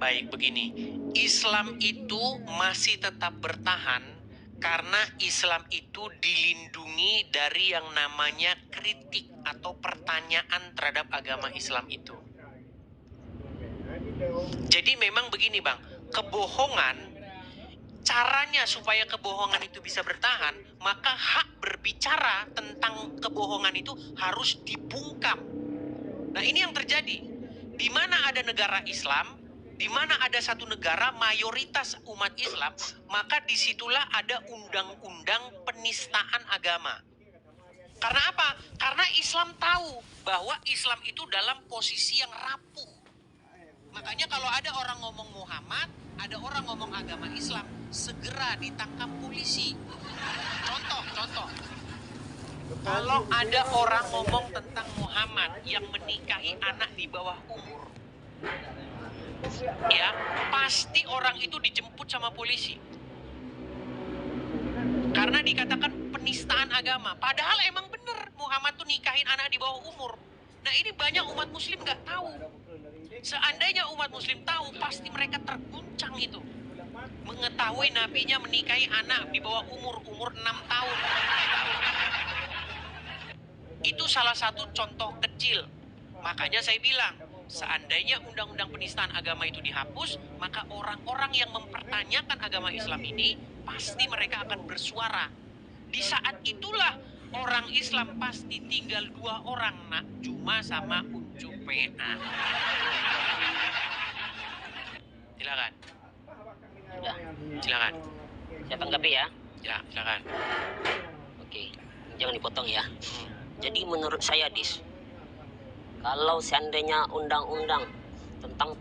Baik, begini. Islam itu masih tetap bertahan karena Islam itu dilindungi dari yang namanya kritik atau pertanyaan terhadap agama Islam itu. Jadi memang begini, Bang. Kebohongan, caranya supaya kebohongan itu bisa bertahan, maka hak berbicara tentang kebohongan itu harus dibungkam. Nah, ini yang terjadi. Di mana ada negara Islam, di mana ada satu negara mayoritas umat Islam, maka disitulah ada undang-undang penistaan agama. Karena apa? Karena Islam tahu bahwa Islam itu dalam posisi yang rapuh. Makanya kalau ada orang ngomong Muhammad, ada orang ngomong agama Islam, segera ditangkap polisi. Contoh. Kalau ada orang ngomong tentang Muhammad yang menikahi anak di bawah umur, ya, pasti orang itu dijemput sama polisi. Karena dikatakan penistaan agama. Padahal emang bener Muhammad tuh nikahin anak di bawah umur. Nah, ini banyak umat muslim nggak tahu. Seandainya umat muslim tahu, pasti mereka terguncang itu. Mengetahui nabinya menikahi anak di bawah umur 6 tahun. Itu salah satu contoh kecil. Makanya saya bilang, seandainya undang-undang penistaan agama itu dihapus, maka orang-orang yang mempertanyakan agama Islam ini, pasti mereka akan bersuara. Di saat itulah orang Islam pasti tinggal 2 orang, nak, cuma sama Uncu PA. Silakan. Udah, Silakan. saya tanggapi ya. Ya, silakan. Oke, jangan dipotong ya. Jadi menurut saya, Dis, kalau seandainya undang-undang tentang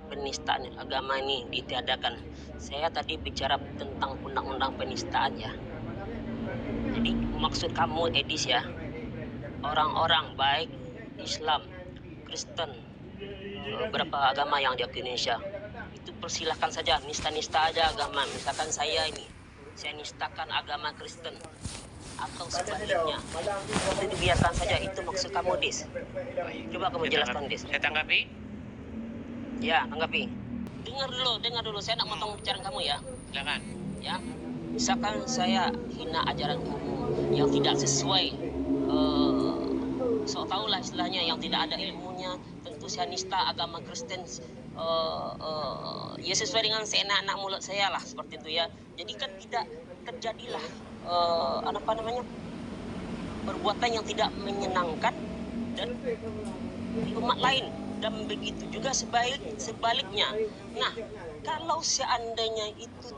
penistaan agama ini ditiadakan, saya tadi bicara tentang undang-undang penistaan ya. Jadi maksud kamu, Edis, ya, orang-orang baik Islam, Kristen, beberapa agama yang di Indonesia, itu persilahkan saja, nista-nista aja agama. Misalkan saya nistakan agama Kristen atau sebaliknya, itu dibiarkan saja. Itu maksud kamu, Dis. Coba kamu jelaskan, Dis. Saya tanggapi. Ya, tanggapi. Dengar dulu. Saya nak potong bicara kamu ya. Silakan. Ya, misalkan saya hina ajaran kamu yang tidak sesuai, so tau lah istilahnya, yang tidak ada ilmunya, tentu saya nista agama Kristen, ya sesuai dengan seenak-enak mulut saya lah, seperti itu ya. Jadi kan tidak terjadilah perbuatan yang tidak menyenangkan dan umat lain, dan begitu juga sebaliknya. Nah, kalau seandainya itu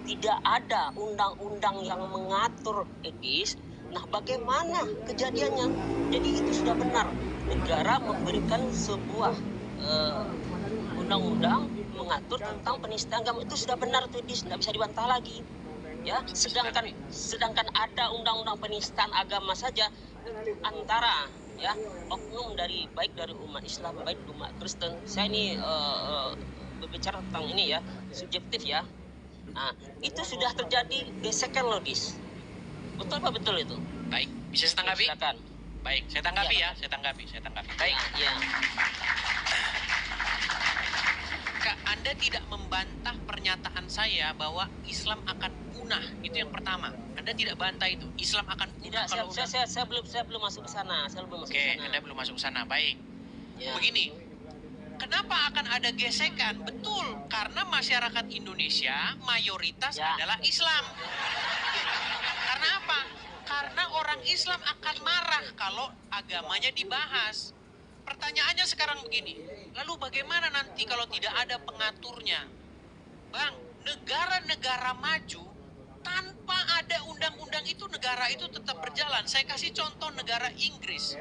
tidak ada undang-undang yang mengatur, Edis, nah bagaimana kejadiannya? Jadi itu sudah benar, negara memberikan sebuah undang-undang mengatur tentang penistaan agama, itu sudah benar tuh, Edis, tidak bisa dibantah lagi. Ya, sedangkan ada undang-undang penistaan agama saja antara ya oknum baik dari umat Islam, baik umat Kristen. Saya ini berbicara tentang ini ya, subjektif ya. Nah, itu sudah terjadi gesekan logis. Betul apa betul itu? Baik, bisa saya tanggapi? Silakan. Baik, saya tanggapi Ya. Saya tanggapi. Baik. Ya. Kak, Anda tidak membantah pernyataan saya bahwa Islam akan punah. Itu yang pertama. Anda tidak bantah itu. Islam akan punah. Tidak, saya belum masuk ke sana. Oke, Anda belum masuk ke sana. Baik. Ya. Begini. Kenapa akan ada gesekan? Betul, karena masyarakat Indonesia mayoritas adalah Islam. Karena apa? Karena orang Islam akan marah kalau agamanya dibahas. Pertanyaannya sekarang begini, lalu bagaimana nanti kalau tidak ada pengaturnya? Bang, negara-negara maju tanpa ada undang-undang itu, negara itu tetap berjalan. Saya kasih contoh negara Inggris.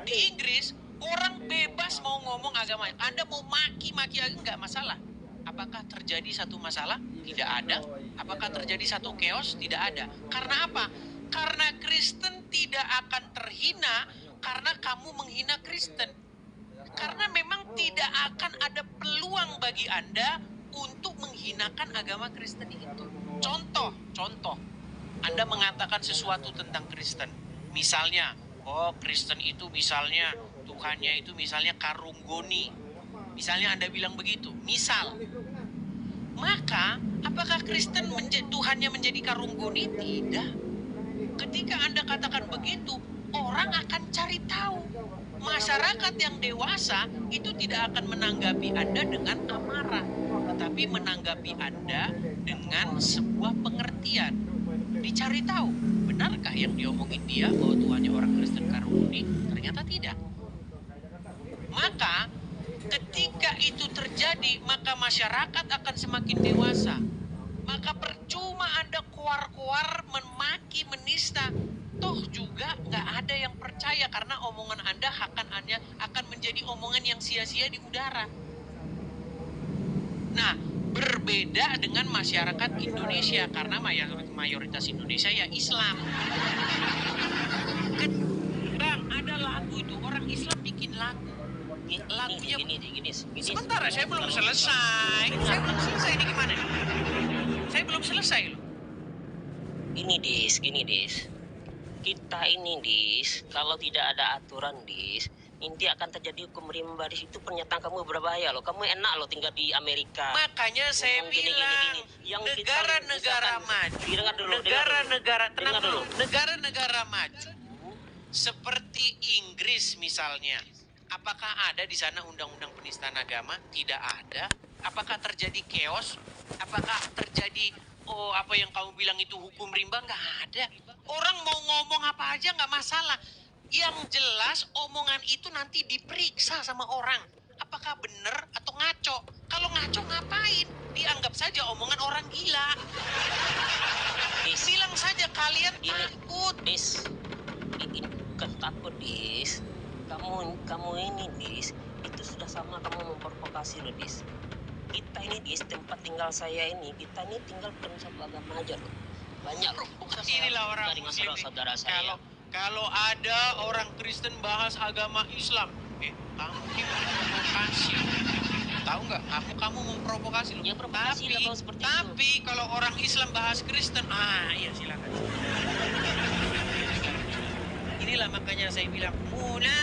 Di Inggris, orang bebas mau ngomong agama. Anda mau maki-maki enggak masalah. Apakah terjadi satu masalah? Tidak ada. Apakah terjadi satu chaos? Tidak ada. Karena apa? Karena Kristen tidak akan terhina karena kamu menghina Kristen. Karena memang tidak akan ada peluang bagi Anda untuk menghinakan agama Kristen itu. Contoh. Anda mengatakan sesuatu tentang Kristen. Misalnya, Kristen itu misalnya Tuhannya itu misalnya karung goni. Misalnya Anda bilang begitu, misal. Maka, apakah Kristen Tuhannya menjadi karung goni? Tidak. Ketika Anda katakan begitu, orang akan cari tahu. Masyarakat yang dewasa itu tidak akan menanggapi Anda dengan amarah, tetapi menanggapi Anda dengan sebuah pengertian. Dicari tahu, benarkah yang diomongin dia bahwa Tuhannya orang Kristen karung goni? Ternyata tidak. Maka ketika itu terjadi, maka masyarakat akan semakin dewasa. Maka percuma Anda keluar-keluar memaki, menista. Toh juga nggak ada yang percaya karena omongan Anda akan menjadi omongan yang sia-sia di udara. Nah, berbeda dengan masyarakat Indonesia karena mayoritas Indonesia ya Islam. Bang, ada lagu itu, orang Islam bikin lagu. Lagunya gini. sebentar, saya belum selesai. Saya belum selesai ini gimana nih? Saya belum selesai loh. Gini dis. Kita ini dis, kalau tidak ada aturan dis, nanti akan terjadi hukum rimba. Di situ pernyataan kamu berbahaya loh. Kamu enak loh tinggal di Amerika. Makanya saya bilang negara-negara maju, negara maju seperti Inggris misalnya. Apakah ada di sana undang-undang penistaan agama? Tidak ada. Apakah terjadi chaos? Apakah terjadi apa yang kamu bilang itu hukum rimba? Nggak ada. Orang mau ngomong apa aja nggak masalah. Yang jelas omongan itu nanti diperiksa sama orang. Apakah benar atau ngaco? Kalau ngaco ngapain? Dianggap saja omongan orang gila. Bilang saja kalian takut. Dis, ini bukan takut dis. Kamu ini dis, itu sudah sama kamu memprovokasi loh dis. Kita ini dis, tempat tinggal saya ini, kita ini tinggal bukan satu agama aja loh. Banyak loh. Inilah orang Muslim. Saudara saya. Kalau ada orang Kristen bahas agama Islam, kamu memprovokasi. Tahu nggak? Kamu memprovokasi loh. Ya provokasi lah kalau seperti tapi kalau orang Islam bahas Kristen, iya silakan. Inilah makanya saya bilang munafik.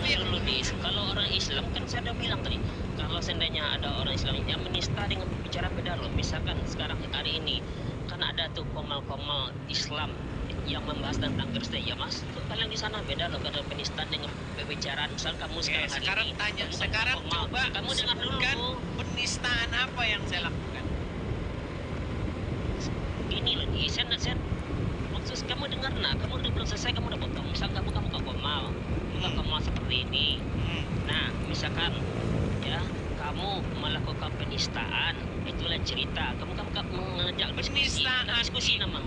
Dulu dis, kalau orang Islam kan saya udah bilang tadi, kalau seandainya ada orang Islam yang menista dengan bicara beda loh. Misalkan sekarang hari ini kan ada tuh komal-komal Islam yang membahas tentang Kristen, ya mas, kalian di sana beda loh kalau penistaan dengan pembicaraan. Misal kamu sekarang coba kamu dengar dulu penistaan apa yang saya lakukan. Gini loh, sen maksud kamu dengar, kamu udah belum selesai, kamu udah potong. Misal kamu ke komal, komal seperti ini. Nah, misalkan ya kamu melakukan penistaan, itulah cerita. Kamu mengajak diskusi nama.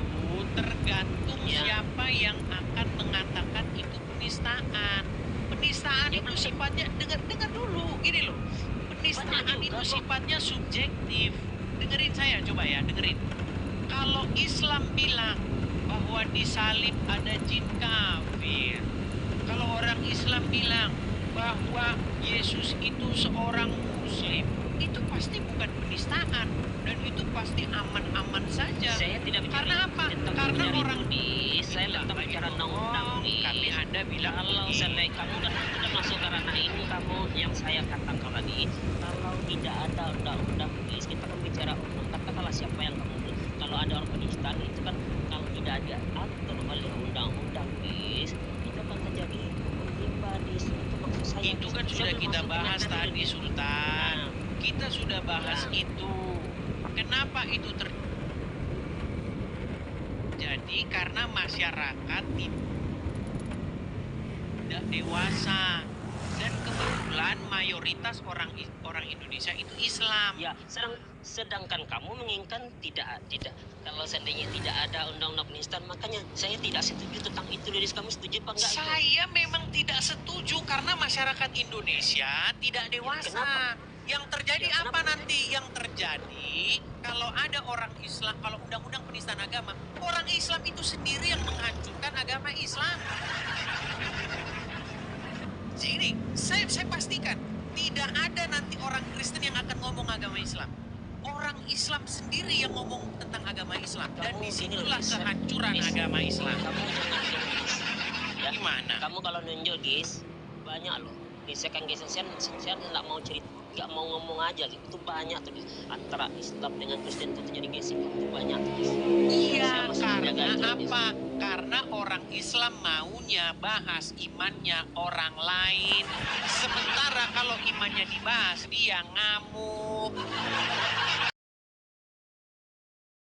Tergantung siapa yang akan mengatakan itu penistaan. Penistaan itu sifatnya dengar dulu, gini loh. Penistaan itu sifatnya subjektif. Dengerin saya, coba ya, dengerin. Kalau Islam bilang bahwa di salib ada jin kafir, kalau orang Islam bilang bahwa Yesus itu seorang Muslim, itu pasti bukan penistaan dan itu pasti aman-aman saja. Saya tidak karena apa? Karena orang saya tetap bicara undang-undang. Kami Anda bilang kalau seandainya kamu kan sudah masuk ke ranah ini, kamu yang saya katakan tadi, kalau tidak ada undang-undang, kita kan bicara katakanlah siapa yang kamu. Kalau ada orang penistaan itu kan kalau tidak ada atur oleh undang-undang itu akan terjadi rimba itu maksud saya. Itu kan sudah kita bahas tadi Sultan. Kita sudah bahas itu. Kenapa itu terjadi? Karena masyarakat tidak dewasa dan kebetulan mayoritas orang Indonesia itu Islam. Ya, sedangkan kamu menginginkan tidak. Kalau seandainya tidak ada undang-undang penistaan, makanya saya tidak setuju tentang itu. Dari kamu setuju apa enggak? Saya memang tidak setuju karena masyarakat Indonesia tidak dewasa. Kenapa? Yang terjadi apa nanti? Yang terjadi kalau ada orang Islam, kalau undang-undang penistaan agama, orang Islam itu sendiri yang menghancurkan agama Islam. Jadi saya pastikan tidak ada nanti orang Kristen yang akan ngomong agama Islam. Orang Islam sendiri yang ngomong tentang agama Islam. Dan disitulah kehancuran agama Islam. Kamu jangan ya. Gimana? Kamu kalau nunjuk banyak loh. Gesekan-gesekan saya nggak mau cerita, nggak mau ngomong aja gitu. Itu banyak tuh antara Islam dengan Kristen itu terjadi gesekan itu banyak tuh. Iya, Saya masih menjaga karena itu, Des. apa? Karena orang Islam maunya bahas imannya orang lain. Sementara kalau imannya dibahas, dia ngamuk.